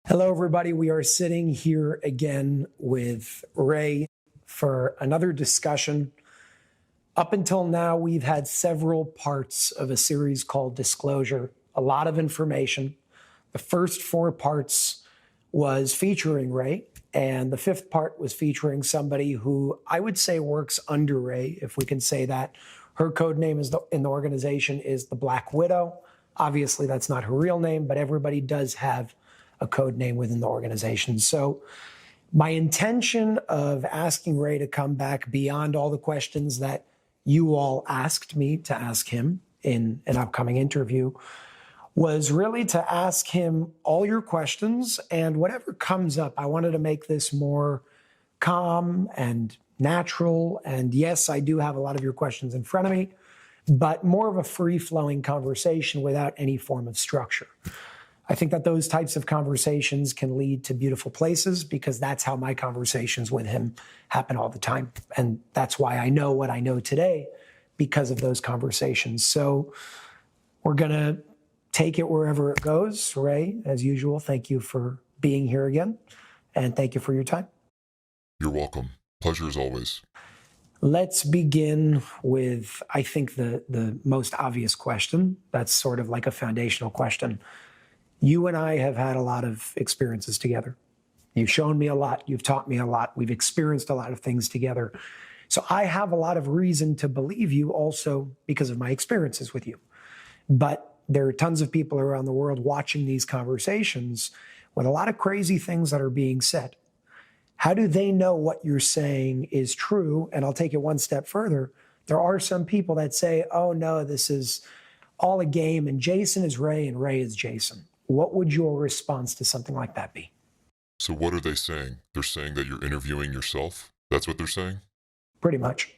Hello, everybody. We are sitting here again with Ray for another discussion. Up until now, we've had several parts of a series called Disclosure, a lot of information. The first 4 parts was featuring Ray, and the 5th part was featuring somebody who I would say works under Ray, if we can say that. Her code name in the organization is the Black Widow. Obviously, that's not her real name, but everybody does have a code name within the organization. So my intention of asking Ray to come back beyond all the questions that you all asked me to ask him in an upcoming interview was really to ask him all your questions, and whatever comes up, I wanted to make this more calm and natural. And yes, I do have a lot of your questions in front of me, but more of a free-flowing conversation without any form of structure. I think that those types of conversations can lead to beautiful places because that's how my conversations with him happen all the time. And that's why I know what I know today, because of those conversations. So we're going to take it wherever it goes. Ray, as usual, thank you for being here again. And thank you for your time. You're welcome. Pleasure as always. Let's begin with, I think, the most obvious question. That's sort of like a foundational question. You and I have had a lot of experiences together. You've shown me a lot. You've taught me a lot. We've experienced a lot of things together. So I have a lot of reason to believe you also because of my experiences with you. But there are tons of people around the world watching these conversations with a lot of crazy things that are being said. How do they know what you're saying is true? And I'll take it one step further. There are some people that say, oh no, this is all a game and Jason is Ray and Ray is Jason. What would your response to something like that be? So what are they saying? They're saying that you're interviewing yourself? That's what they're saying? Pretty much.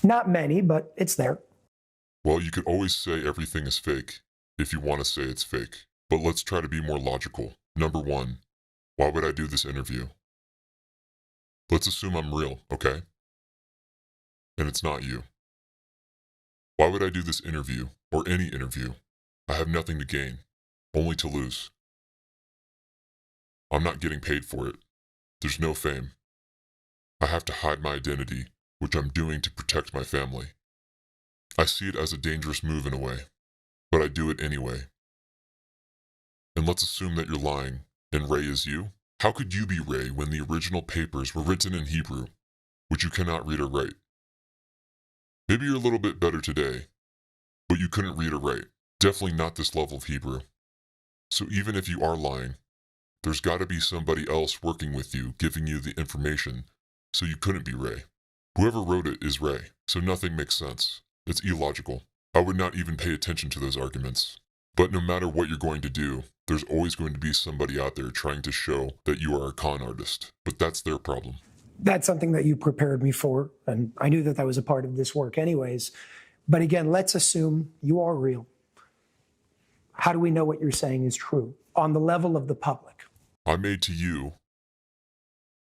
Not many, but it's there. Well, you could always say everything is fake if you want to say it's fake. But let's try to be more logical. Number one, why would I do this interview? Let's assume I'm real, okay? And it's not you. Why would I do this interview, or any interview? I have nothing to gain, only to lose. I'm not getting paid for it. There's no fame. I have to hide my identity, which I'm doing to protect my family. I see it as a dangerous move in a way, but I do it anyway. And let's assume that you're lying, and Ray is you. How could you be Ray when the original papers were written in Hebrew, which you cannot read or write? Maybe you're a little bit better today, but you couldn't read or write. Definitely not this level of Hebrew. So even if you are lying, there's got to be somebody else working with you, giving you the information, so you couldn't be Ray. Whoever wrote it is Ray, so nothing makes sense. It's illogical. I would not even pay attention to those arguments. But no matter what you're going to do, there's always going to be somebody out there trying to show that you are a con artist. But that's their problem. That's something that you prepared me for, and I knew that that was a part of this work anyways. But again, let's assume you are real. How do we know what you're saying is true on the level of the public? I made to you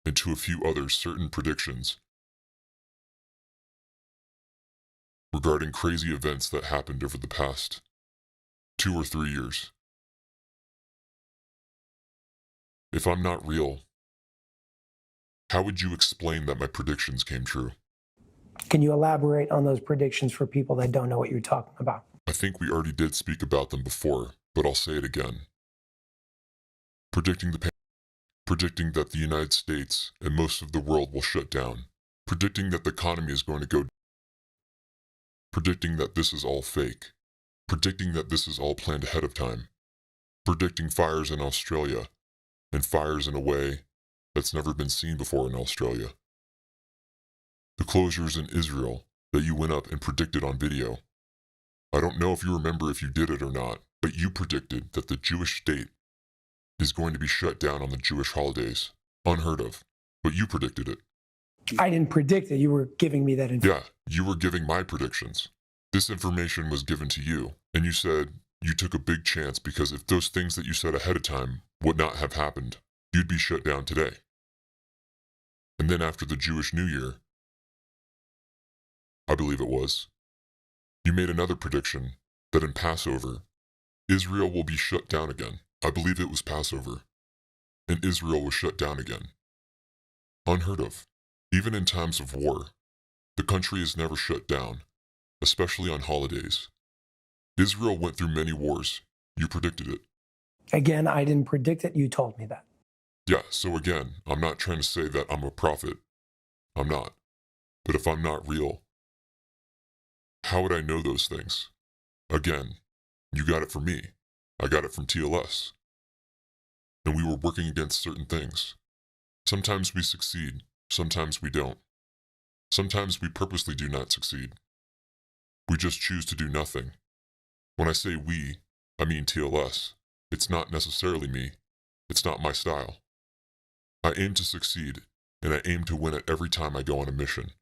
and to a few others certain predictions regarding crazy events that happened over the past 2 or 3 years. If I'm not real, how would you explain that my predictions came true? Can you elaborate on those predictions for people that don't know what you're talking about? I think we already did speak about them before, but I'll say it again. Predicting that the United States and most of the world will shut down. Predicting that the economy is going to go. Predicting that this is all fake. Predicting that this is all planned ahead of time. Predicting fires in Australia, and fires in a way that's never been seen before in Australia. The closures in Israel that you went up and predicted on video. I don't know if you remember if you did it or not, but you predicted that the Jewish state is going to be shut down on the Jewish holidays. Unheard of. But you predicted it. I didn't predict it. You were giving me that information. Yeah, you were giving my predictions. This information was given to you, and you said you took a big chance because if those things that you said ahead of time would not have happened, you'd be shut down today. And then after the Jewish New Year, I believe it was, you made another prediction that in Passover, Israel will be shut down again. I believe it was Passover. and Israel was shut down again. Unheard of. Even in times of war, the country is never shut down, especially on holidays. Israel went through many wars. You predicted it. Again, I didn't predict it. You told me that. Yeah, so again, I'm not trying to say that I'm a prophet. I'm not. But if I'm not real, how would I know those things? Again, you got it from me. I got it from TLS. And we were working against certain things. Sometimes we succeed, sometimes we don't. Sometimes we purposely do not succeed. We just choose to do nothing. When I say we, I mean TLS. It's not necessarily me. It's not my style. I aim to succeed, and I aim to win it every time I go on a mission.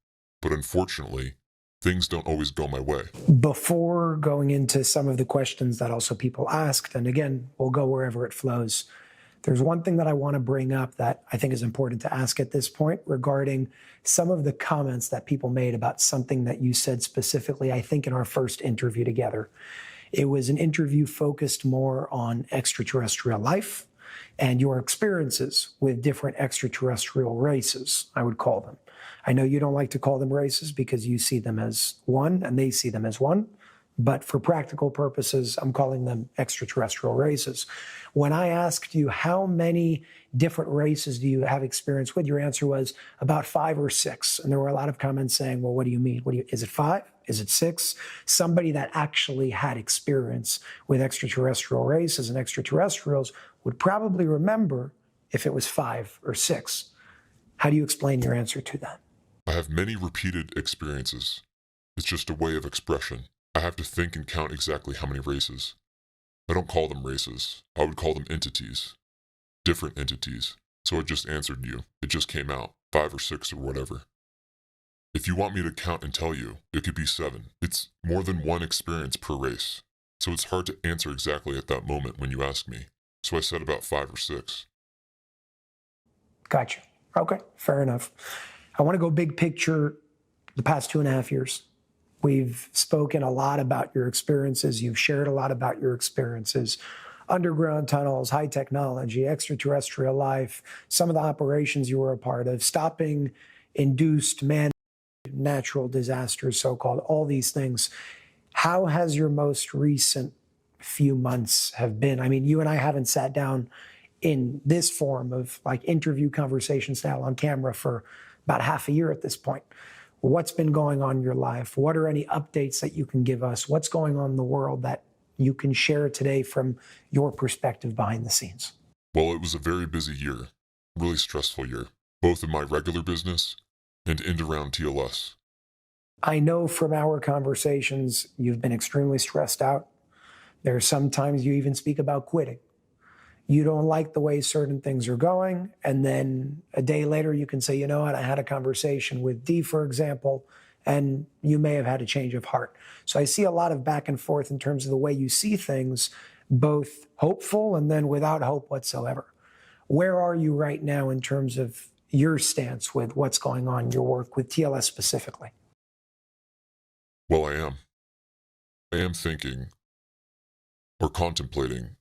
But unfortunately, things don't always go my way. Before going into some of the questions that also people asked, and again, we'll go wherever it flows, there's one thing that I want to bring up that I think is important to ask at this point regarding some of the comments that people made about something that you said specifically, I think, in our first interview together. It was an interview focused more on extraterrestrial life and your experiences with different extraterrestrial races, I would call them. I know you don't like to call them races because you see them as one and they see them as one. But for practical purposes, I'm calling them extraterrestrial races. When I asked you how many different races do you have experience with, your answer was about 5 or 6. And there were a lot of comments saying, well, what do you mean? Is it 5? Is it 6? Somebody that actually had experience with extraterrestrial races and extraterrestrials would probably remember if it was 5 or 6. How do you explain your answer to that? I have many repeated experiences. It's just a way of expression. I have to think and count exactly how many races. I don't call them races. I would call them entities. Different entities. So I just answered you. It just came out. 5 or 6 or whatever. If you want me to count and tell you, it could be 7. It's more than one experience per race. So it's hard to answer exactly at that moment when you ask me. So I said about 5 or 6. Gotcha. Okay, fair enough. I want to go big picture the past 2.5 years. We've spoken a lot about your experiences. You've shared a lot about your experiences. Underground tunnels, high technology, extraterrestrial life, some of the operations you were a part of, stopping induced natural disasters, so-called, all these things. How has your most recent few months have been? I mean, you and I haven't sat down in this form of like interview conversation style on camera for about half a year at this point. What's been going on in your life? What are any updates that you can give us? What's going on in the world that you can share today from your perspective behind the scenes? Well, it was a very busy year, really stressful year, both in my regular business and in around TLS. I know from our conversations, you've been extremely stressed out. There are some times you even speak about quitting. You don't like the way certain things are going. And then a day later, you can say, you know what, I had a conversation with D, for example, and you may have had a change of heart. So I see a lot of back and forth in terms of the way you see things, both hopeful and then without hope whatsoever. Where are you right now in terms of your stance with what's going on in your work with TLS specifically? Well, I am thinking or contemplating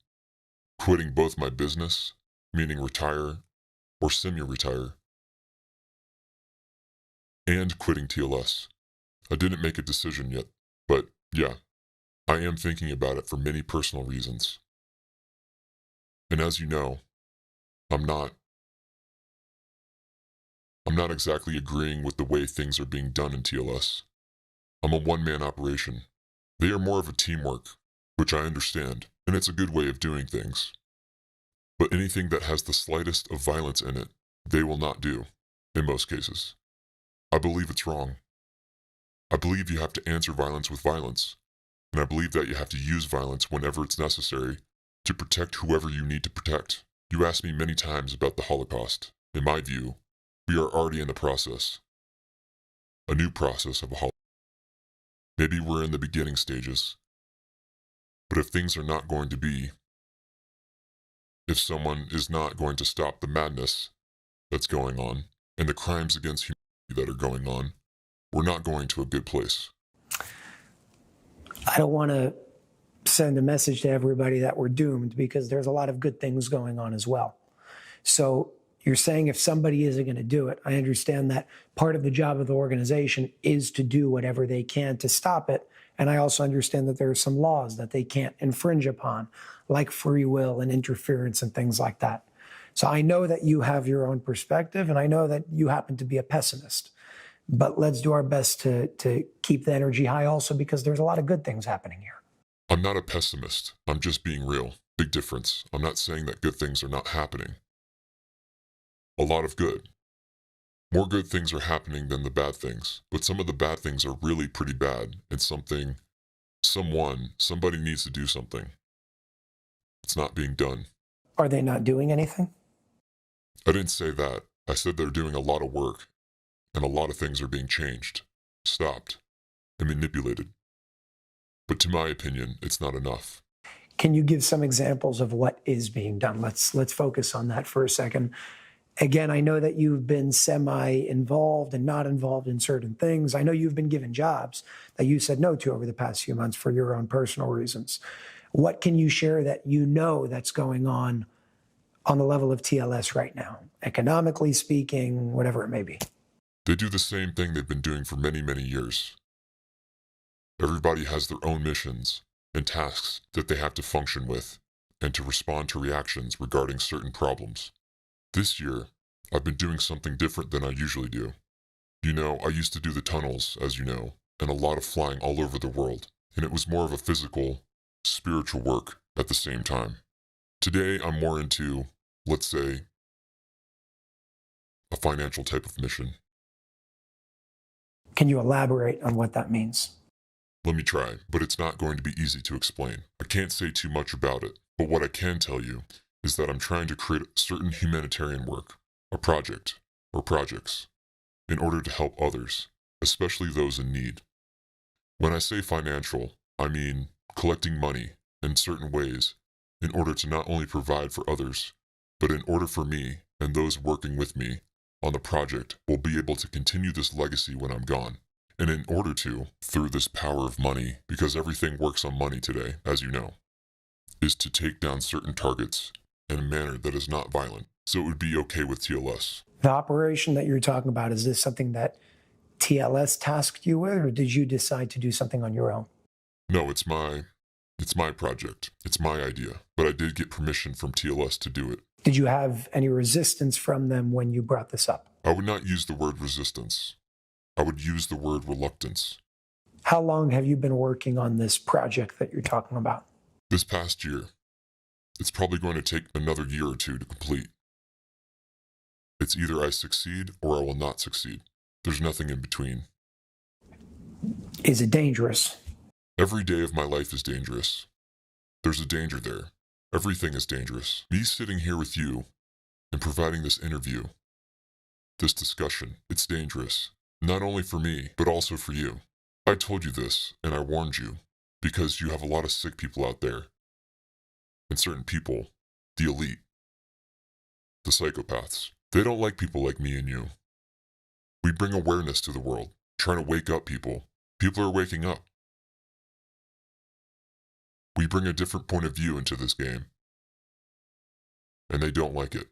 quitting both my business, meaning retire or semi-retire, and quitting TLS. I didn't make a decision yet, but yeah, I am thinking about it for many personal reasons. And as you know, I'm not exactly agreeing with the way things are being done in TLS. I'm a one-man operation. They are more of a teamwork, which I understand, and it's a good way of doing things. But anything that has the slightest of violence in it, they will not do, in most cases. I believe it's wrong. I believe you have to answer violence with violence, and I believe that you have to use violence whenever it's necessary to protect whoever you need to protect. You asked me many times about the Holocaust. In my view, we are already in the process. A new process of a Holocaust. Maybe we're in the beginning stages. But if things are not going to be, if someone is not going to stop the madness that's going on and the crimes against humanity that are going on, we're not going to a good place. I don't want to send a message to everybody that we're doomed because there's a lot of good things going on as well. So you're saying if somebody isn't going to do it, I understand that part of the job of the organization is to do whatever they can to stop it. And I also understand that there are some laws that they can't infringe upon, like free will and interference and things like that. So I know that you have your own perspective, and I know that you happen to be a pessimist. But let's do our best to keep the energy high also, because there's a lot of good things happening here. I'm not a pessimist. I'm just being real. Big difference. I'm not saying that good things are not happening. A lot of good. More good things are happening than the bad things, but some of the bad things are really pretty bad, and somebody needs to do something. It's not being done. Are they not doing anything? I didn't say that. I said they're doing a lot of work, and a lot of things are being changed, stopped, and manipulated. But to my opinion, it's not enough. Can you give some examples of what is being done? Let's focus on that for a second. Again, I know that you've been semi-involved and not involved in certain things. I know you've been given jobs that you said no to over the past few months for your own personal reasons. What can you share that you know that's going on the level of TLS right now, economically speaking, whatever it may be? They do the same thing they've been doing for many, many years. Everybody has their own missions and tasks that they have to function with and to respond to reactions regarding certain problems. This year, I've been doing something different than I usually do. You know, I used to do the tunnels, as you know, and a lot of flying all over the world, and it was more of a physical, spiritual work at the same time. Today, I'm more into, let's say, a financial type of mission. Can you elaborate on what that means? Let me try, but it's not going to be easy to explain. I can't say too much about it, but what I can tell you is that I'm trying to create certain humanitarian work, a project, or projects, in order to help others, especially those in need. When I say financial, I mean collecting money in certain ways in order to not only provide for others, but in order for me and those working with me on the project will be able to continue this legacy when I'm gone. And in order to, through this power of money, because everything works on money today, as you know, is to take down certain targets in a manner that is not violent, so it would be okay with TLS. The operation that you're talking about, is this something that TLS tasked you with, or did you decide to do something on your own? No, it's my project. It's my idea, but I did get permission from TLS to do it. Did you have any resistance from them when you brought this up? I would not use the word resistance. I would use the word reluctance. How long have you been working on this project that you're talking about? This past year. It's probably going to take another year or two to complete. It's either I succeed or I will not succeed. There's nothing in between. Is it dangerous? Every day of my life is dangerous. There's a danger there. Everything is dangerous. Me sitting here with you and providing this interview, this discussion, it's dangerous. Not only for me, but also for you. I told you this, and I warned you, because you have a lot of sick people out there. And certain people, the elite, the psychopaths, they don't like people like me and you. We bring awareness to the world, trying to wake up people. People are waking up. We bring a different point of view into this game, and they don't like it.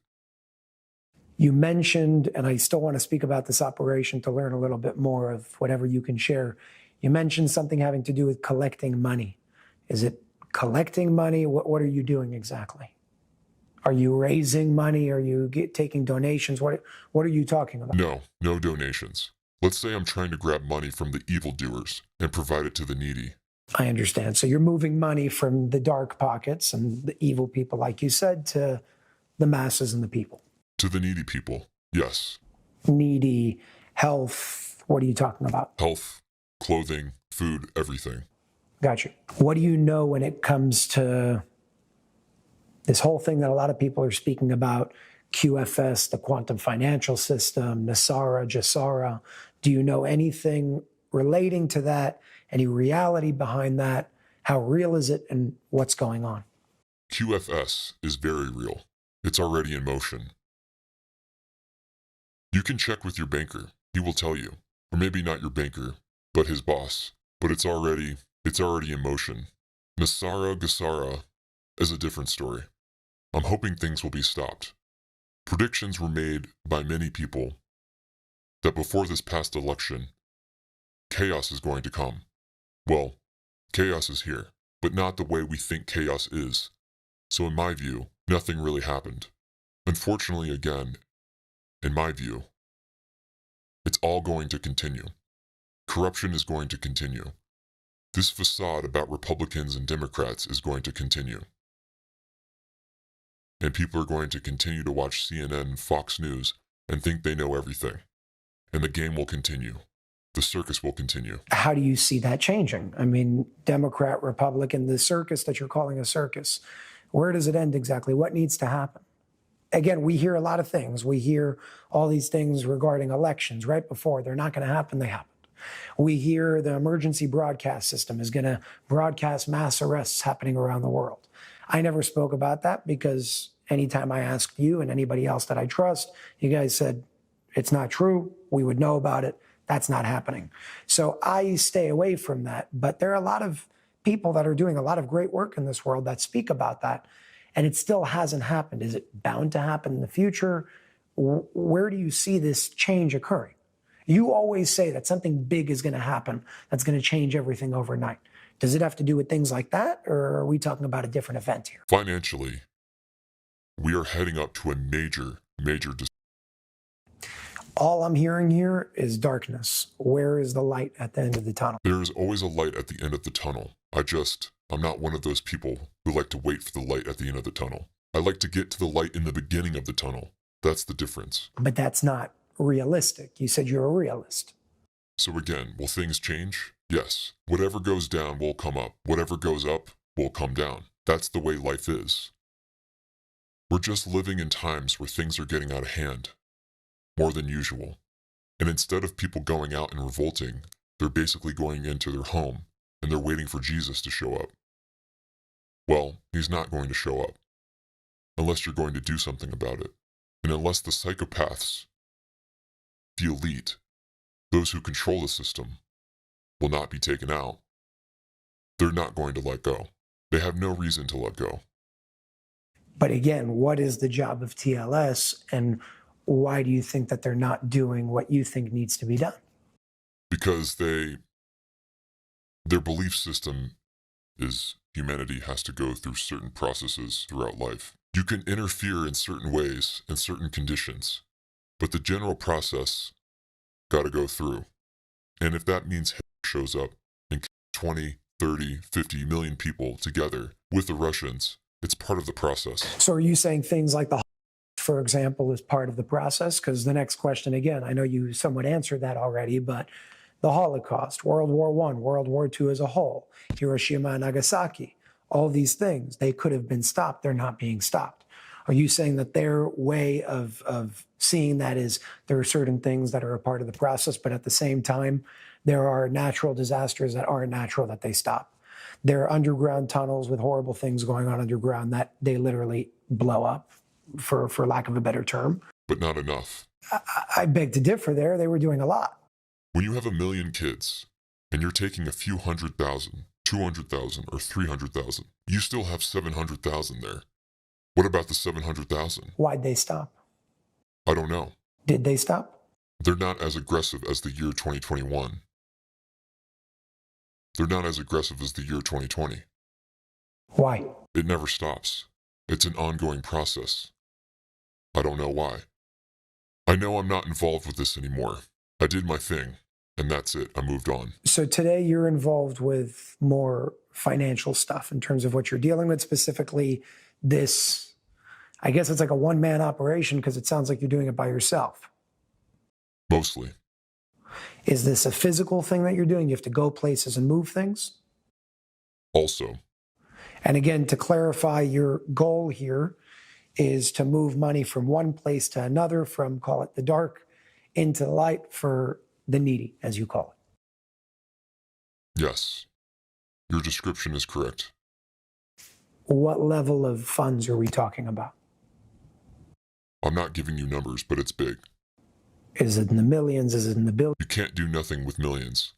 You mentioned, and I still want to speak about this operation to learn a little bit more of whatever you can share. You mentioned something having to do with collecting money. Is it collecting money? What are you doing exactly? Are you raising money? Are you taking donations? What are you talking about? No donations. Let's say I'm trying to grab money from the evildoers and provide it to the needy. I understand. So you're moving money from the dark pockets and the evil people, like you said, to the masses and the people. To the needy people, yes. Needy, health, what are you talking about? Health, clothing, food, everything. Gotcha. What do you know when it comes to this whole thing that a lot of people are speaking about, QFS, the quantum financial system, NESARA, JASARA? Do you know anything relating to that? Any reality behind that? How real is it, and what's going on? QFS is very real. It's already in motion. You can check with your banker. He will tell you. Or maybe not your banker, but his boss. But it's already in motion. NESARA, GASARA is a different story. I'm hoping things will be stopped. Predictions were made by many people that before this past election, chaos is going to come. Well, chaos is here, but not the way we think chaos is. So in my view, nothing really happened. Unfortunately, again, in my view, it's all going to continue. Corruption is going to continue. This facade about Republicans and Democrats is going to continue. And people are going to continue to watch CNN and Fox News and think they know everything. And the game will continue. The circus will continue. How do you see that changing? I mean, Democrat, Republican, the circus that you're calling a circus, where does it end exactly? What needs to happen? Again, we hear a lot of things. We hear all these things regarding elections right before. They're not going to happen. They happened. We hear the emergency broadcast system is going to broadcast mass arrests happening around the world. I never spoke about that because anytime I asked you and anybody else that I trust, you guys said, it's not true. We would know about it. That's not happening. So I stay away from that. But there are a lot of people that are doing a lot of great work in this world that speak about that. And it still hasn't happened. Is it bound to happen in the future? Where do you see this change occurring? You always say that something big is going to happen that's going to change everything overnight. Does it have to do with things like that? Or are we talking about a different event here? Financially, we are heading up to a major All I'm hearing here is darkness. Where is the light at the end of the tunnel? There is always a light at the end of the tunnel. I'm not one of those people who like to wait for the light at the end of the tunnel. I like to get to the light in the beginning of the tunnel. That's the difference. But that's not realistic. You said you're a realist. So again, will things change? Yes. Whatever goes down will come up. Whatever goes up will come down. That's the way life is. We're just living in times where things are getting out of hand, more than usual. And instead of people going out and revolting, they're basically going into their home and they're waiting for Jesus to show up. Well, he's not going to show up unless you're going to do something about it. And unless the psychopaths, the elite, those who control the system, will not be taken out, they're not going to let go. They have no reason to let go. But again, what is the job of TLS, and why do you think that they're not doing what you think needs to be done? Because their belief system is humanity has to go through certain processes throughout life. You can interfere in certain ways, in certain conditions, but the general process got to go through. And if that means Hitler shows up and 20, 30, 50 million people together with the Russians, it's part of the process. So are you saying things like the, for example, is part of the process? Because the next question, again, I know you somewhat answered that already, but the Holocaust, World War I, World War II as a whole, Hiroshima and Nagasaki, all these things, they could have been stopped. They're not being stopped. Are you saying that their way of seeing that is there are certain things that are a part of the process, but at the same time, there are natural disasters that aren't natural that they stop? There are underground tunnels with horrible things going on underground that they literally blow up, for lack of a better term. But not enough. I beg to differ there. They were doing a lot. When you have 1 million kids and you're taking a few 100,000, 200,000, or 300,000, you still have 700,000 there. What about the 700,000? Why'd they stop? I don't know. Did they stop? They're not as aggressive as the year 2021. They're not as aggressive as the year 2020. Why? It never stops. It's an ongoing process. I don't know why. I know I'm not involved with this anymore. I did my thing, and that's it. I moved on. So today you're involved with more financial stuff in terms of what you're dealing with, specifically this, I guess it's like a one-man operation because it sounds like you're doing it by yourself. Mostly. Is this a physical thing that you're doing? You have to go places and move things? Also. And again, to clarify, your goal here is to move money from one place to another, from, call it the dark, into the light for the needy, as you call it. Yes. Your description is correct. What level of funds are we talking about? I'm not giving you numbers, but it's big. Is it in the millions? Is it in the billions? You can't do nothing with millions.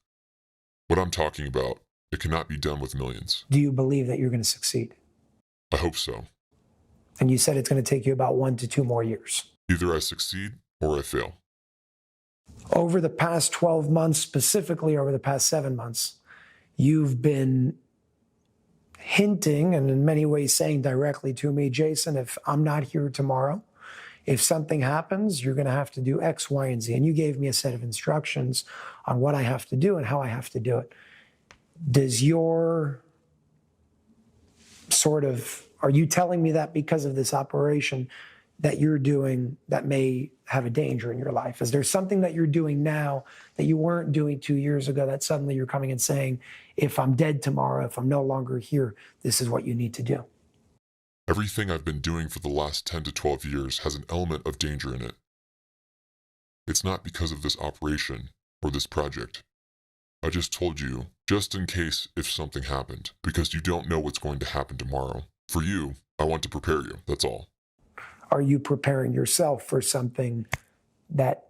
What I'm talking about, it cannot be done with millions. Do you believe that you're going to succeed? I hope so. And you said it's going to take you about 1 to 2 more years. Either I succeed or I fail. Over the past 12 months, specifically over the past 7 months, you've been hinting and in many ways saying directly to me, Jason, if I'm not here tomorrow, if something happens, you're going to have to do X, Y, and Z. And you gave me a set of instructions on what I have to do and how I have to do it. Does your are you telling me that because of this operation that you're doing that may have a danger in your life? Is there something that you're doing now that you weren't doing 2 years ago that suddenly you're coming and saying, if I'm dead tomorrow, if I'm no longer here, this is what you need to do? Everything I've been doing for the last 10 to 12 years has an element of danger in it. It's not because of this operation or this project. I just told you, just in case if something happened, because you don't know what's going to happen tomorrow. For you, I want to prepare you, that's all. Are you preparing yourself for something that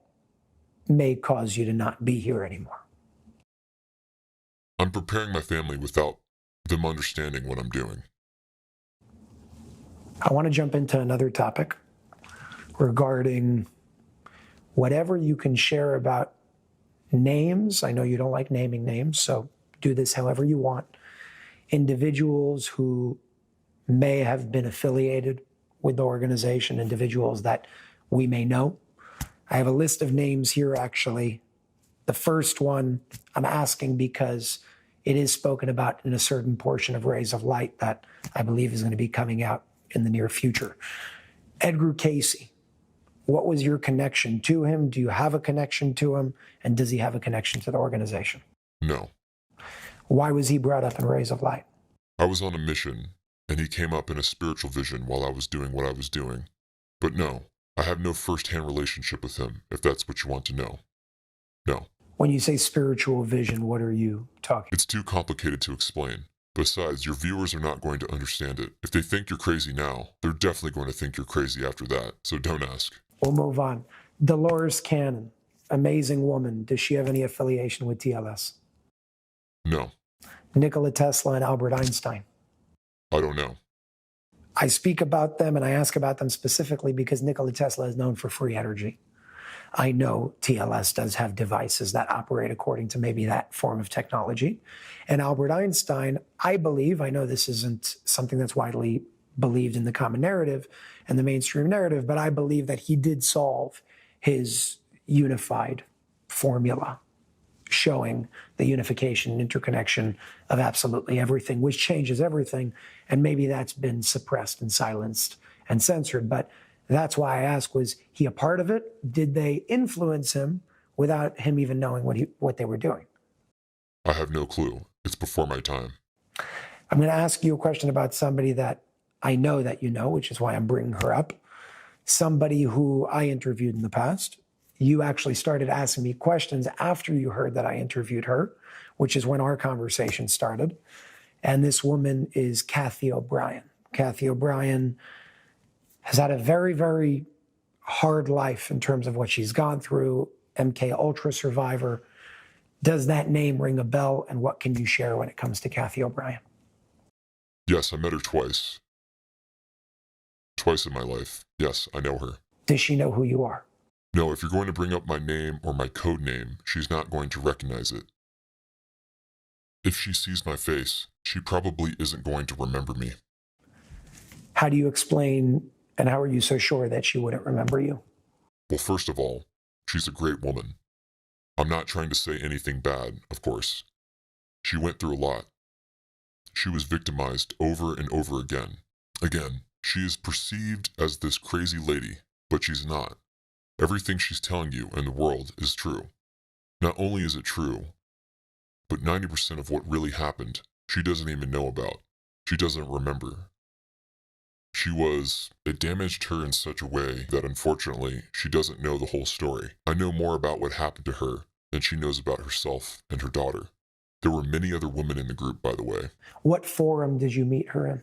may cause you to not be here anymore? I'm preparing my family without them understanding what I'm doing. I want to jump into another topic regarding whatever you can share about names. I know you don't like naming names, so do this however you want. Individuals who may have been affiliated with the organization, individuals that we may know. I have a list of names here, actually. The first one I'm asking because it is spoken about in a certain portion of Rays of Light that I believe is going to be coming out in the near future. Edgar Casey. What was your connection to him? Do you have a connection to him? And does he have a connection to the organization? No. Why was he brought up in Rays of Light? I was on a mission, and he came up in a spiritual vision while I was doing what I was doing. But no, I have no first-hand relationship with him, if that's what you want to know. No. When you say spiritual vision, what are you talking? It's too complicated to explain. Besides, your viewers are not going to understand it. If they think you're crazy now, they're definitely going to think you're crazy after that, so don't ask. We'll move on. Dolores Cannon, amazing woman. Does she have any affiliation with TLS? No. Nikola Tesla and Albert Einstein. I don't know. I speak about them and I ask about them specifically because Nikola Tesla is known for free energy. I know TLS does have devices that operate according to maybe that form of technology. And Albert Einstein, I believe, I know this isn't something that's widely believed in the common narrative and the mainstream narrative, but I believe that he did solve his unified formula, showing the unification and interconnection of absolutely everything, which changes everything. And maybe that's been suppressed and silenced and censored. But that's why I asked, was he a part of it? Did they influence him without him even knowing what they were doing? I have no clue. It's before my time. I'm going to ask you a question about somebody that I know that you know, which is why I'm bringing her up. Somebody who I interviewed in the past. You actually started asking me questions after you heard that I interviewed her, which is when our conversation started. And this woman is Kathy O'Brien. Kathy O'Brien has had a very, very hard life in terms of what she's gone through, MKUltra survivor. Does that name ring a bell? And what can you share when it comes to Kathy O'Brien? Yes, I met her twice. Twice in my life. Yes, I know her. Does she know who you are? No, if you're going to bring up my name or my code name, she's not going to recognize it. If she sees my face, she probably isn't going to remember me. How do you explain, and how are you so sure that she wouldn't remember you? Well, first of all, she's a great woman. I'm not trying to say anything bad, of course. She went through a lot. She was victimized over and over again. Again, she is perceived as this crazy lady, but she's not. Everything she's telling you in the world is true. Not only is it true, but 90% of what really happened, she doesn't even know about. She doesn't remember. It damaged her in such a way that unfortunately, she doesn't know the whole story. I know more about what happened to her than she knows about herself and her daughter. There were many other women in the group, by the way. What forum did you meet her in?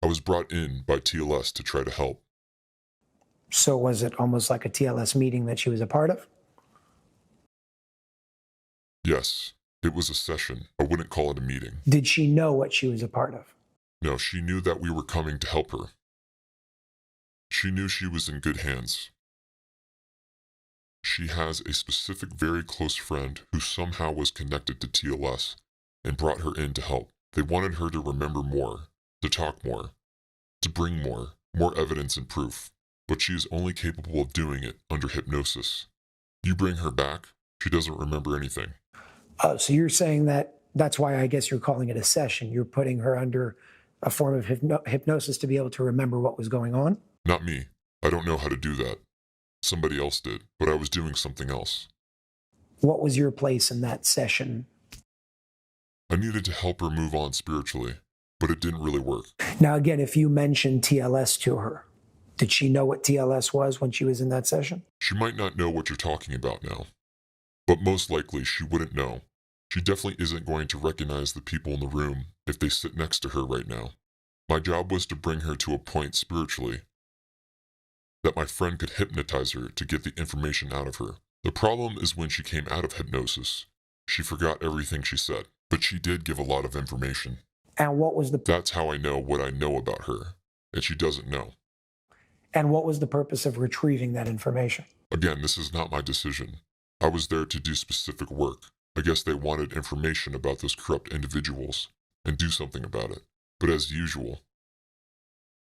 I was brought in by TLS to try to help. So was it almost like a TLS meeting that she was a part of? Yes, it was a session. I wouldn't call it a meeting. Did she know what she was a part of? No, she knew that we were coming to help her. She knew she was in good hands. She has a specific very close friend who somehow was connected to TLS and brought her in to help. They wanted her to remember more, to talk more, to bring more evidence and proof. But she is only capable of doing it under hypnosis. You bring her back, she doesn't remember anything. So you're saying that that's why I guess you're calling it a session. You're putting her under a form of hypnosis to be able to remember what was going on? Not me. I don't know how to do that. Somebody else did, but I was doing something else. What was your place in that session? I needed to help her move on spiritually, but it didn't really work. Now, again, if you mentioned TLS to her, did she know what TLS was when she was in that session? She might not know what you're talking about now, but most likely she wouldn't know. She definitely isn't going to recognize the people in the room if they sit next to her right now. My job was to bring her to a point spiritually that my friend could hypnotize her to get the information out of her. The problem is when she came out of hypnosis, she forgot everything she said, but she did give a lot of information. And what was the That's how I know what I know about her, and she doesn't know. and what was the purpose of retrieving that information? Again, this is not my decision. I was there to do specific work. I guess they wanted information about those corrupt individuals and do something about it. But as usual,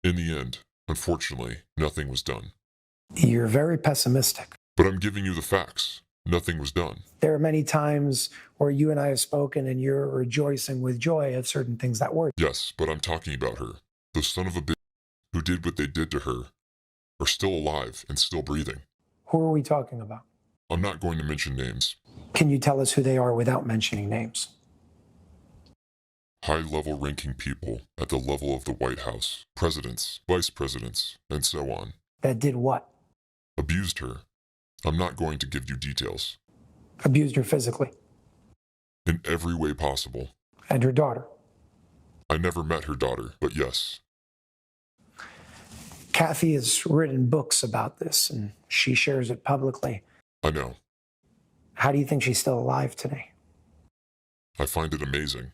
in the end, unfortunately, nothing was done. You're very pessimistic. But I'm giving you the facts. Nothing was done. There are many times where you and I have spoken and you're rejoicing with joy of certain things that were. Yes, but I'm talking about her. Those son of a bitch who did what they did to her are still alive and still breathing. Who are we talking about? I'm not going to mention names. Can you tell us who they are without mentioning names? High-level ranking people at the level of the White House, presidents, vice presidents, and so on. That did what? Abused her. I'm not going to give you details. Abused her physically. In every way possible. And her daughter. I never met her daughter, but yes. Kathy has written books about this and she shares it publicly. I know. How do you think she's still alive today? I find it amazing.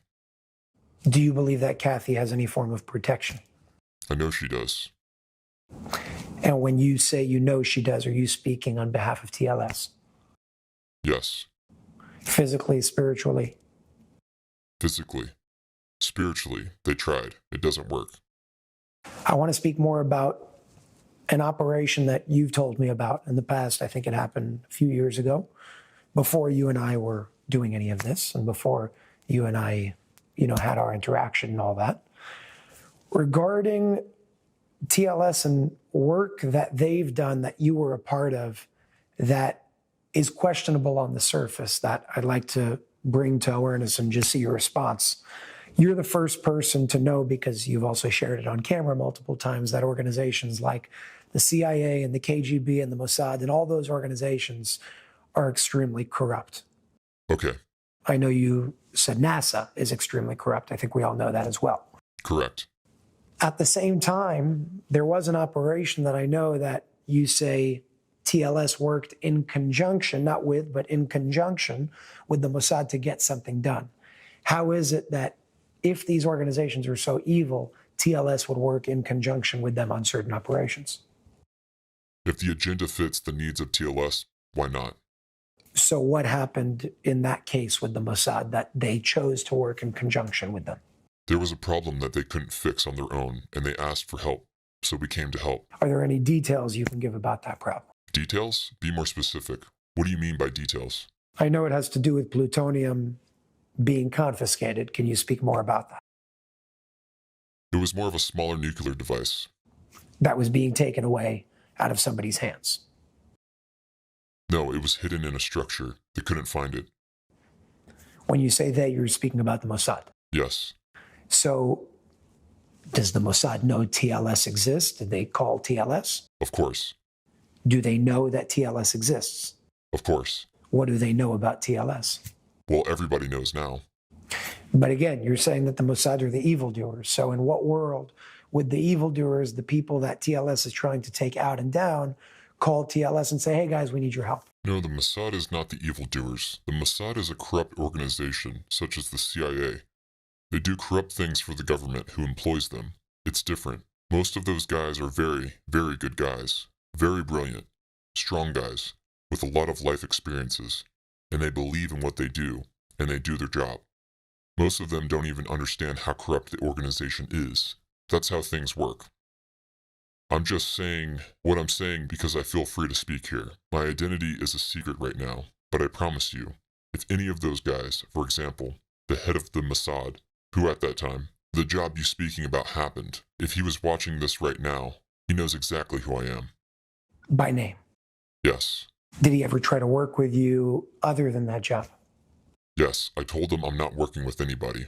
Do you believe that Kathy has any form of protection? I know she does. And when you say you know she does, are you speaking on behalf of TLS? Yes. Physically, spiritually? Physically. Spiritually, they tried. It doesn't work. I want to speak more about an operation that you've told me about in the past. I think it happened a few years ago, before you and I were doing any of this, and before you and I, had our interaction and all that. Regarding TLS and work that they've done that you were a part of that is questionable on the surface, that I'd like to bring to awareness and just see your response. You're the first person to know, because you've also shared it on camera multiple times, that organizations like the CIA and the KGB and the Mossad and all those organizations are extremely corrupt. Okay. I know you said NASA is extremely corrupt. I think we all know that as well. Correct. At the same time, there was an operation that I know that you say TLS worked in conjunction, not with, but in conjunction with the Mossad to get something done. How is it that if these organizations are so evil, TLS would work in conjunction with them on certain operations? If the agenda fits the needs of TLS, why not? So what happened in that case with the Mossad that they chose to work in conjunction with them? There was a problem that they couldn't fix on their own, and they asked for help, so we came to help. Are there any details you can give about that problem? Details? Be more specific. What do you mean by details? I know it has to do with plutonium being confiscated. Can you speak more about that? It was more of a smaller nuclear device. That was being taken away out of somebody's hands. No, it was hidden in a structure. They couldn't find it. When you say they, you're speaking about the Mossad. Yes. So does the Mossad know TLS exists? Did they call TLS? Of course. Do they know that TLS exists? Of course. What do they know about TLS? Well, everybody knows now. But again, you're saying that the Mossad are the evildoers. So in what world would the evildoers, the people that TLS is trying to take out and down, call TLS and say, hey guys, we need your help? No, the Mossad is not the evildoers. The Mossad is a corrupt organization, such as the CIA. They do corrupt things for the government who employs them. It's different. Most of those guys are very, very good guys, very brilliant, strong guys, with a lot of life experiences, and they believe in what they do, and they do their job. Most of them don't even understand how corrupt the organization is. That's how things work. I'm just saying what I'm saying because I feel free to speak here. My identity is a secret right now, but I promise you, if any of those guys, for example, the head of the Mossad, who at that time, the job you're speaking about happened, if he was watching this right now, he knows exactly who I am. By name. Yes. Did he ever try to work with you other than that job? Yes, I told him I'm not working with anybody.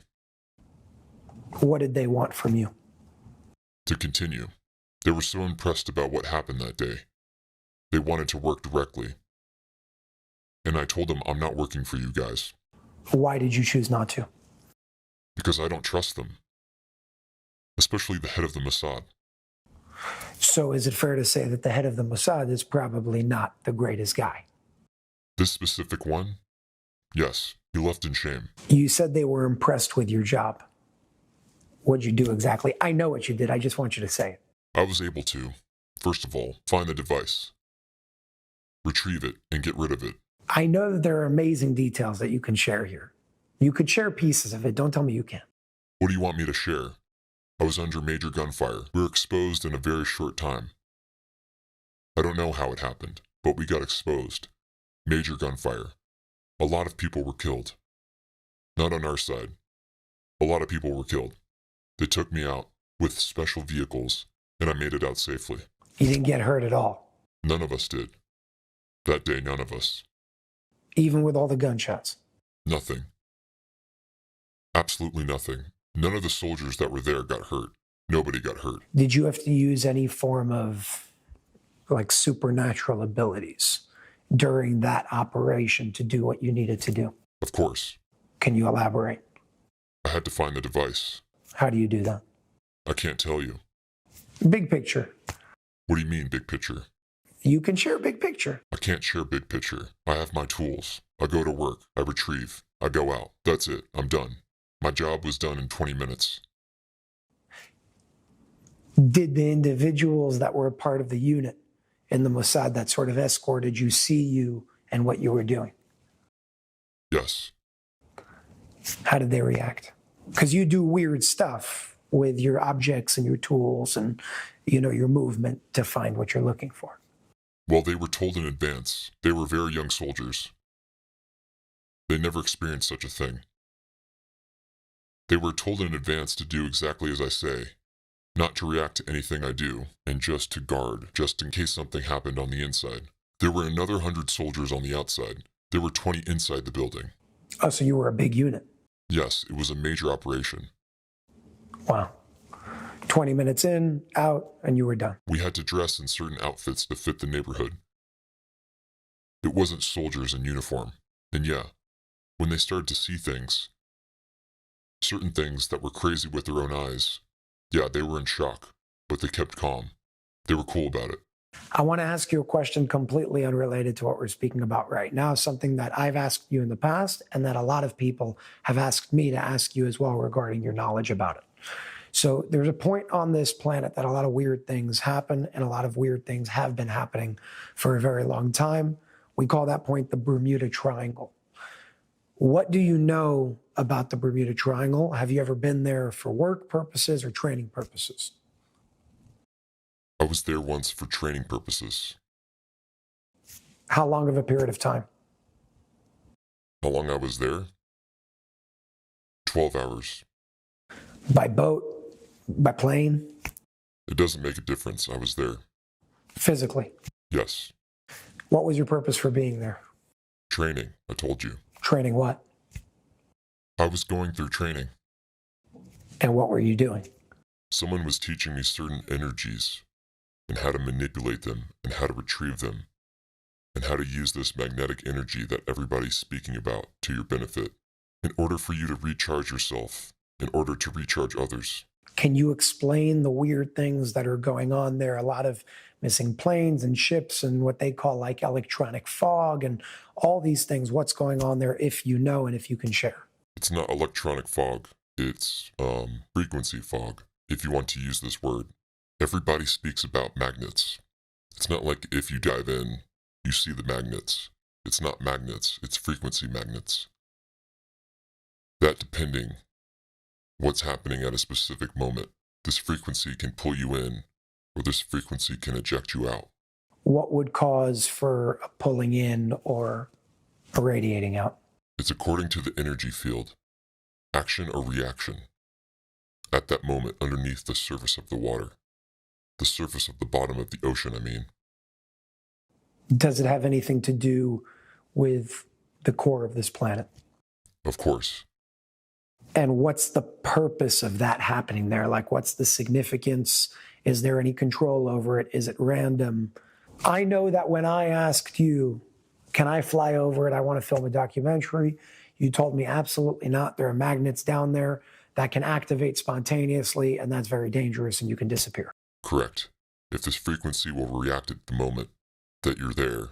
What did they want from you? To continue. They were so impressed about what happened that day. They wanted to work directly. And I told them I'm not working for you guys. Why did you choose not to? Because I don't trust them. Especially the head of the Mossad. So is it fair to say that the head of the Mossad is probably not the greatest guy? This specific one? Yes, he left in shame. You said they were impressed with your job. What'd you do exactly? I know what you did. I just want you to say it. I was able to, first of all, find the device, retrieve it, and get rid of it. I know that there are amazing details that you can share here. You could share pieces of it. Don't tell me you can't. What do you want me to share? I was under major gunfire. We were exposed in a very short time. I don't know how it happened, but we got exposed. Major gunfire. A lot of people were killed. Not on our side. A lot of people were killed. They took me out with special vehicles, and I made it out safely. You didn't get hurt at all, None of us did. That day, none of us. even with all the gunshots. Nothing. Absolutely nothing. None of the soldiers that were there got hurt. Nobody got hurt. Did you have to use any form of like supernatural abilities during that operation to do what you needed to do? Of course. Can you elaborate? I had to find the device. How do you do that? I can't tell you. Big picture. What do you mean, big picture? You can share big picture. I can't share big picture. I have my tools. I go to work. I retrieve. I go out. That's it. I'm done. My job was done in 20 minutes. Did the individuals that were a part of the unit in the Mossad that sort of escorted you see you and what you were doing? Yes. How did they react? Because you do weird stuff with your objects and your tools and, your movement to find what you're looking for. Well, they were told in advance. They were very young soldiers. They never experienced such a thing. They were told in advance to do exactly as I say, not to react to anything I do, and just to guard, just in case something happened on the inside. There were another 100 soldiers on the outside. There were 20 inside the building. Oh, so you were a big unit. Yes, it was a major operation. Wow. 20 minutes in, out, and you were done. We had to dress in certain outfits to fit the neighborhood. It wasn't soldiers in uniform. And yeah, when they started to see things, certain things that were crazy with their own eyes, yeah, they were in shock, but they kept calm. They were cool about it. I want to ask you a question completely unrelated to what we're speaking about right now, something that I've asked you in the past and that a lot of people have asked me to ask you as well regarding your knowledge about it. So there's a point on this planet that a lot of weird things happen and a lot of weird things have been happening for a very long time. We call that point the Bermuda Triangle. What do you know about the Bermuda Triangle? Have you ever been there for work purposes or training purposes? I was there once for training purposes. How long of a period of time? How long I was there? 12 hours. By boat? By plane? It doesn't make a difference. I was there. Physically? Yes. What was your purpose for being there? Training, I told you. Training what? I was going through training. And what were you doing? Someone was teaching me certain energies and how to manipulate them and how to retrieve them and how to use this magnetic energy that everybody's speaking about to your benefit in order for you to recharge yourself, in order to recharge others. Can you explain the weird things that are going on there? A lot of missing planes and ships and what they call like electronic fog and all these things. What's going on there if you know and if you can share? It's not electronic fog. It's frequency fog, if you want to use this word. Everybody speaks about magnets. It's not like if you dive in, you see the magnets. It's not magnets, it's frequency magnets. That depending what's happening at a specific moment, this frequency can pull you in, or this frequency can eject you out. What would cause for a pulling in or a radiating out? It's according to the energy field, action or reaction, at that moment underneath the surface of the water, the surface of the bottom of the ocean, I mean. Does it have anything to do with the core of this planet? Of course. And what's the purpose of that happening there? Like, what's the significance? Is there any control over it? Is it random? I know that when I asked you, can I fly over it? I want to film a documentary. You told me absolutely not. There are magnets down there that can activate spontaneously, and that's very dangerous, and you can disappear. Correct. If this frequency will react at the moment that you're there,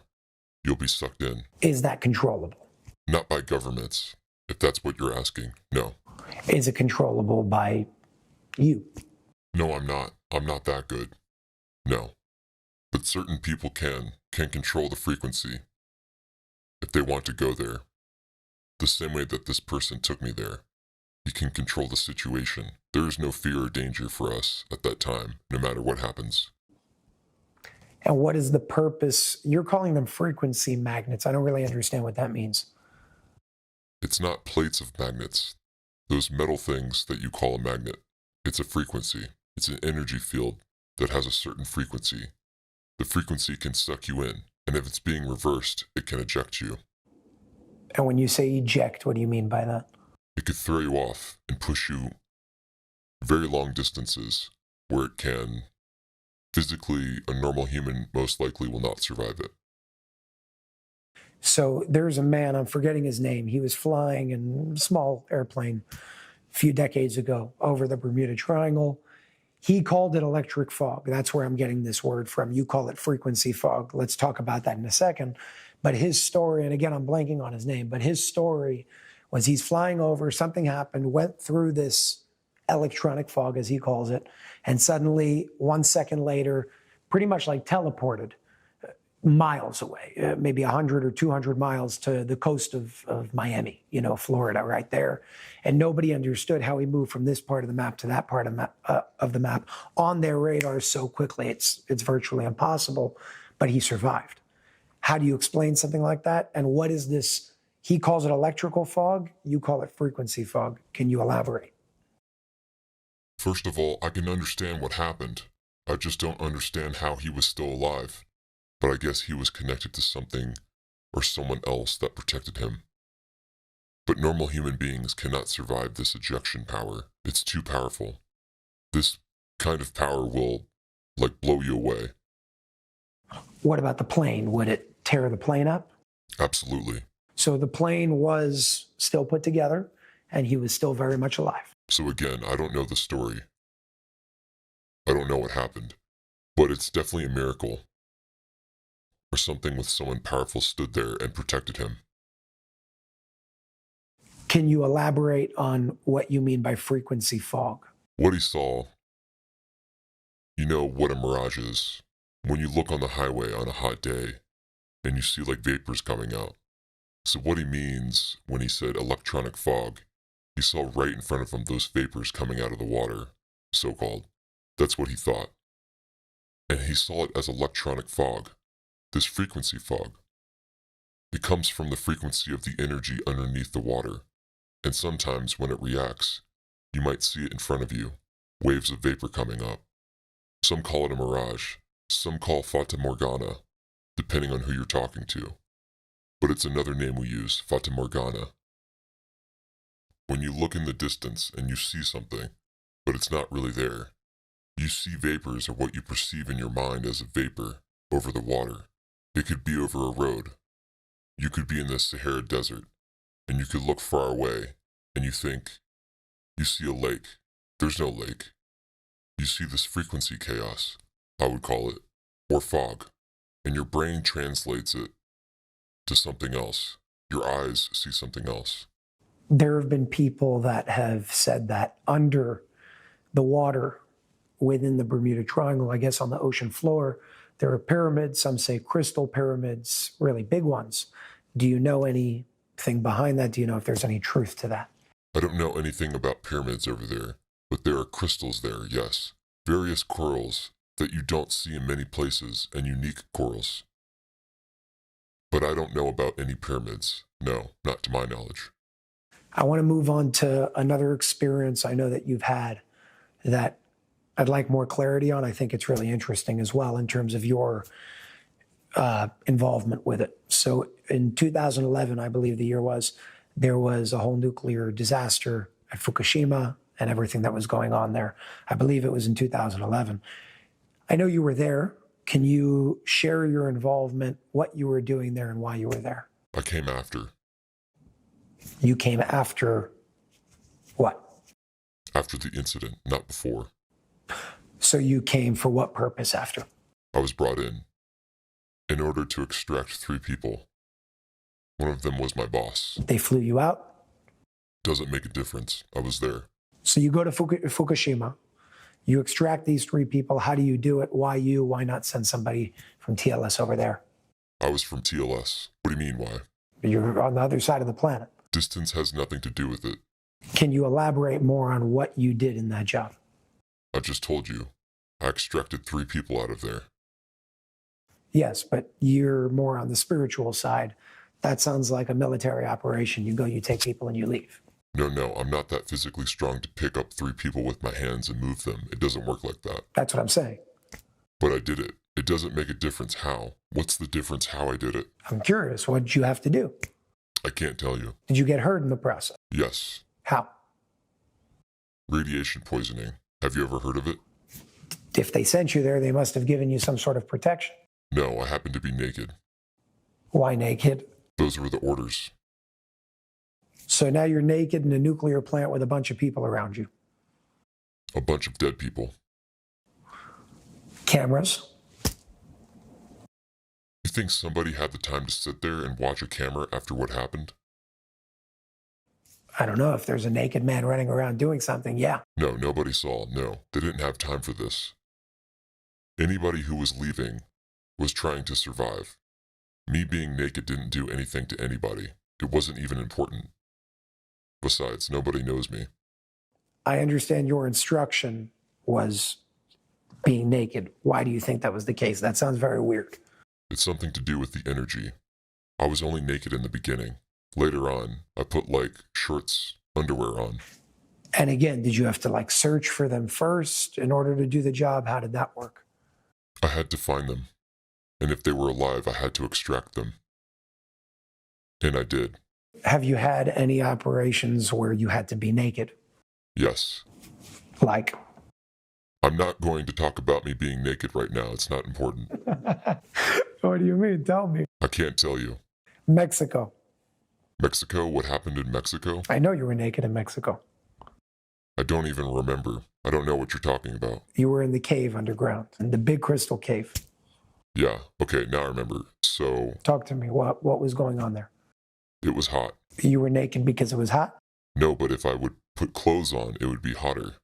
you'll be sucked in. Is that controllable? Not by governments, if that's what you're asking. No. Is it controllable by you? No, I'm not. I'm not that good. No. But certain people can control the frequency if they want to go there. The same way that this person took me there. He can control the situation. There is no fear or danger for us at that time, no matter what happens. And what is the purpose? You're calling them frequency magnets. I don't really understand what that means. It's not plates of magnets. Those metal things that you call a magnet. It's a frequency. It's an energy field that has a certain frequency. The frequency can suck you in, and if it's being reversed, it can eject you. And when you say eject, what do you mean by that? It could throw you off and push you very long distances where it can. Physically, a normal human most likely will not survive it. So there's a man, I'm forgetting his name. He was flying in a small airplane a few decades ago over the Bermuda Triangle. He called it electric fog. That's where I'm getting this word from. You call it frequency fog. Let's talk about that in a second. But his story, and again, I'm blanking on his name, but his story was he's flying over, something happened, went through this electronic fog, as he calls it, and suddenly, 1 second later, pretty much like teleported miles away, maybe 100 or 200 miles to the coast of Miami, Florida, right there. And nobody understood how he moved from this part of the map to that part of the map on their radar so quickly. It's virtually impossible, but he survived. How do you explain something like that? And what is this? He calls it electrical fog. You call it frequency fog. Can you elaborate? First of all, I can understand what happened. I just don't understand how he was still alive. But I guess he was connected to something or someone else that protected him. But normal human beings cannot survive this ejection power. It's too powerful. This kind of power will, blow you away. What about the plane? Would it tear the plane up? Absolutely. So the plane was still put together, and he was still very much alive. So again, I don't know the story. I don't know what happened. But it's definitely a miracle. Or something with someone powerful stood there and protected him. Can you elaborate on what you mean by frequency fog? What he saw, you know what a mirage is. When you look on the highway on a hot day and you see vapors coming out. So what he means when he said electronic fog, he saw right in front of him those vapors coming out of the water, so-called. That's what he thought. And he saw it as electronic fog. This frequency fog. It comes from the frequency of the energy underneath the water, and sometimes when it reacts, you might see it in front of you, waves of vapor coming up. Some call it a mirage, some call Fata Morgana, depending on who you're talking to. But it's another name we use, Fata Morgana. When you look in the distance and you see something, but it's not really there, you see vapors or what you perceive in your mind as a vapor over the water. It could be over a road. You could be in the Sahara Desert, and you could look far away, and you think, you see a lake. There's no lake. You see this frequency chaos, I would call it, or fog, and your brain translates it to something else. Your eyes see something else. There have been people that have said that under the water, within the Bermuda Triangle, I guess on the ocean floor, there are pyramids. Some say crystal pyramids, really big ones. Do you know anything behind that? Do you know if there's any truth to that? I don't know anything about pyramids over there, but there are crystals there, yes. Various corals that you don't see in many places, and unique corals. But I don't know about any pyramids. No, not to my knowledge. I want to move on to another experience I know that you've had that I'd like more clarity on. I think it's really interesting as well in terms of your involvement with it. So in 2011, I believe the year was, there was a whole nuclear disaster at Fukushima and everything that was going on there. I believe it was in 2011. I know you were there. Can you share your involvement, what you were doing there and why you were there? I came after. You came after what? After the incident, not before. So you came for what purpose after? I was brought in order to extract 3 people. One of them was my boss. They flew you out? Doesn't make a difference. I was there. So you go to Fukushima. You extract these 3 people. How do you do it? Why you? Why not send somebody from TLS over there? I was from TLS. What do you mean, why? You're on the other side of the planet. Distance has nothing to do with it. Can you elaborate more on what you did in that job? I just told you. I extracted 3 people out of there. Yes, but you're more on the spiritual side. That sounds like a military operation. You go, you take people, and you leave. No, I'm not that physically strong to pick up 3 people with my hands and move them. It doesn't work like that. That's what I'm saying. But I did it. It doesn't make a difference how. What's the difference how I did it? I'm curious. What did you have to do? I can't tell you. Did you get hurt in the process? Yes. How? Radiation poisoning. Have you ever heard of it? If they sent you there, they must have given you some sort of protection. No, I happened to be naked. Why naked? Those were the orders. So now you're naked in a nuclear plant with a bunch of people around you. A bunch of dead people. Cameras. You think somebody had the time to sit there and watch a camera after what happened? I don't know if there's a naked man running around doing something. Yeah. No, nobody saw. No, they didn't have time for this. Anybody who was leaving was trying to survive. Me being naked didn't do anything to anybody. It wasn't even important. Besides, nobody knows me. I understand your instruction was being naked. Why do you think that was the case? That sounds very weird. It's something to do with the energy. I was only naked in the beginning. Later on, I put shorts, underwear on. And again, did you have to search for them first in order to do the job? How did that work? I had to find them. And if they were alive, I had to extract them. And I did. Have you had any operations where you had to be naked? Yes. Like? I'm not going to talk about me being naked right now. It's not important. What do you mean? Tell me. I can't tell you. Mexico. Mexico? What happened in Mexico? I know you were naked in Mexico. I don't even remember. I don't know what you're talking about. You were in the cave underground, in the big crystal cave. Yeah, okay, now I remember. So... Talk to me. What was going on there? It was hot. You were naked because it was hot? No, but if I would put clothes on, it would be hotter.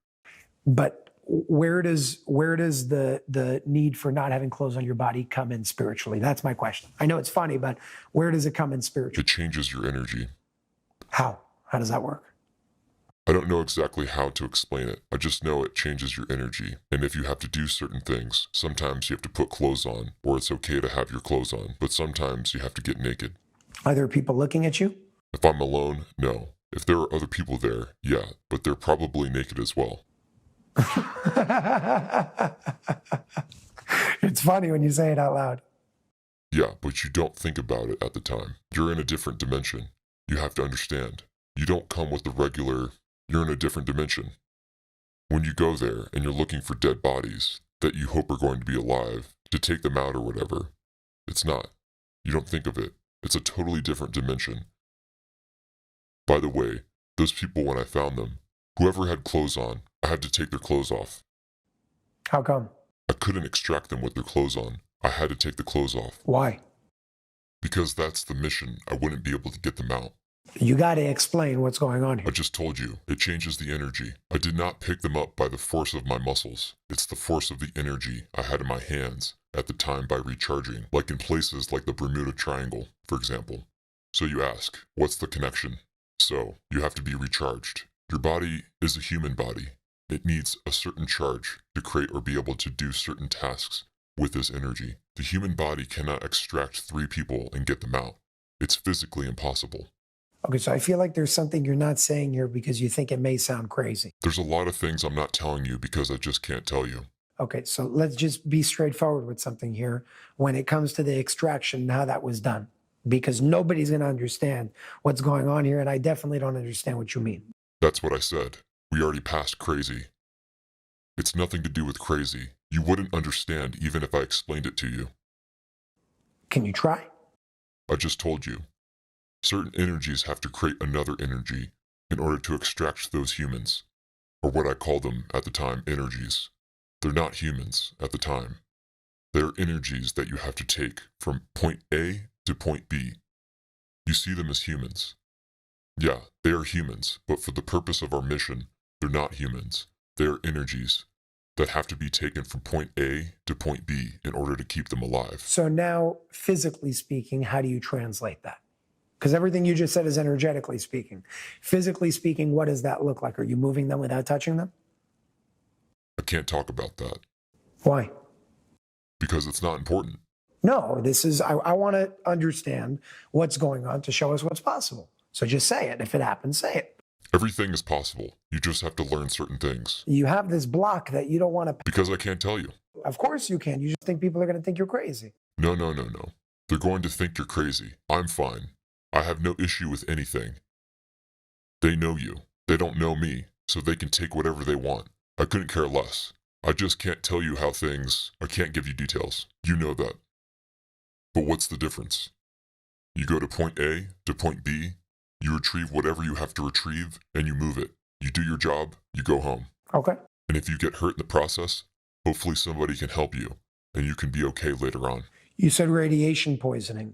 But where does the need for not having clothes on your body come in spiritually? That's my question. I know it's funny, but where does it come in spiritually? It changes your energy. How? How does that work? I don't know exactly how to explain it. I just know it changes your energy. And if you have to do certain things, sometimes you have to put clothes on, or it's okay to have your clothes on. But sometimes you have to get naked. Are there people looking at you? If I'm alone, no. If there are other people there, yeah, but they're probably naked as well. It's funny when you say it out loud. Yeah, but you don't think about it at the time. You're in a different dimension. You have to understand. You don't come with the regular, you're in a different dimension. When you go there and you're looking for dead bodies that you hope are going to be alive, to take them out or whatever, it's not. You don't think of it. It's a totally different dimension. By the way, those people, when I found them, whoever had clothes on, I had to take their clothes off. How come? I couldn't extract them with their clothes on. I had to take the clothes off. Why? Because that's the mission. I wouldn't be able to get them out. You got to explain what's going on I here. just told you, it changes the energy. I did not pick them up by the force of my muscles. It's the force of the energy I had in my hands at the time by recharging, like in places like the Bermuda Triangle, for example. So you ask, what's the connection? So, you have to be recharged. Your body is a human body. It needs a certain charge to create or be able to do certain tasks with this energy. The human body cannot extract 3 people and get them out. It's physically impossible. Okay, so I feel like there's something you're not saying here because you think it may sound crazy. There's a lot of things I'm not telling you because I just can't tell you. Okay, so let's just be straightforward with something here when it comes to the extraction and how that was done, because nobody's going to understand what's going on here, and I definitely don't understand what you mean. That's what I said. We already passed crazy. It's nothing to do with crazy. You wouldn't understand even if I explained it to you. Can you try? I just told you. Certain energies have to create another energy in order to extract those humans, or what I called them at the time, energies. They're not humans at the time. They're energies that you have to take from point A to point B. You see them as humans. Yeah, they are humans, but for the purpose of our mission, they're not humans. They are energies that have to be taken from point A to point B in order to keep them alive. So now, physically speaking, how do you translate that? Because everything you just said is energetically speaking. Physically speaking, what does that look like? Are you moving them without touching them? I can't talk about that Why? because it's not important. No, I want to understand what's going on to show us what's possible. So just say it. If it happens, say it. Everything is possible. You just have to learn certain things. You have this block that you don't want to. Because I can't tell you. Of course you can. You just think people are going to think you're crazy. No. They're going to think you're crazy. I'm fine. I have no issue with anything. They know you. They don't know me, so they can take whatever they want. I couldn't care less. I just can't tell you how things. I can't give you details. You know that. But what's the difference? You go to point A to point B, you retrieve whatever you have to retrieve, and you move it. You do your job, you go home. Okay. And if you get hurt in the process, hopefully somebody can help you, and you can be okay later on. You said radiation poisoning.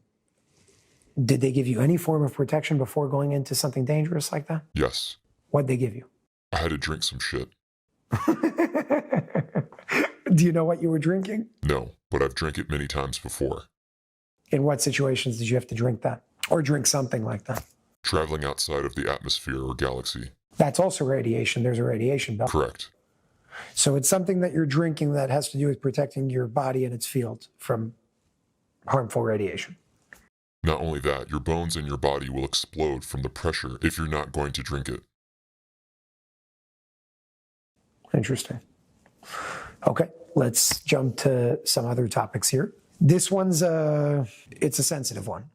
Did they give you any form of protection before going into something dangerous like that? Yes, What'd they give you? I had to drink some shit. Do you know what you were drinking? No, but I've drank it many times before. In what situations did you have to drink that? Or drink something like that? Traveling outside of the atmosphere or galaxy. That's also radiation. There's a radiation belt. Correct. So it's something that you're drinking that has to do with protecting your body and its field from harmful radiation. Not only that, your bones and your body will explode from the pressure if you're not going to drink it. Interesting. Okay, let's jump to some other topics here. This one's it's a sensitive one.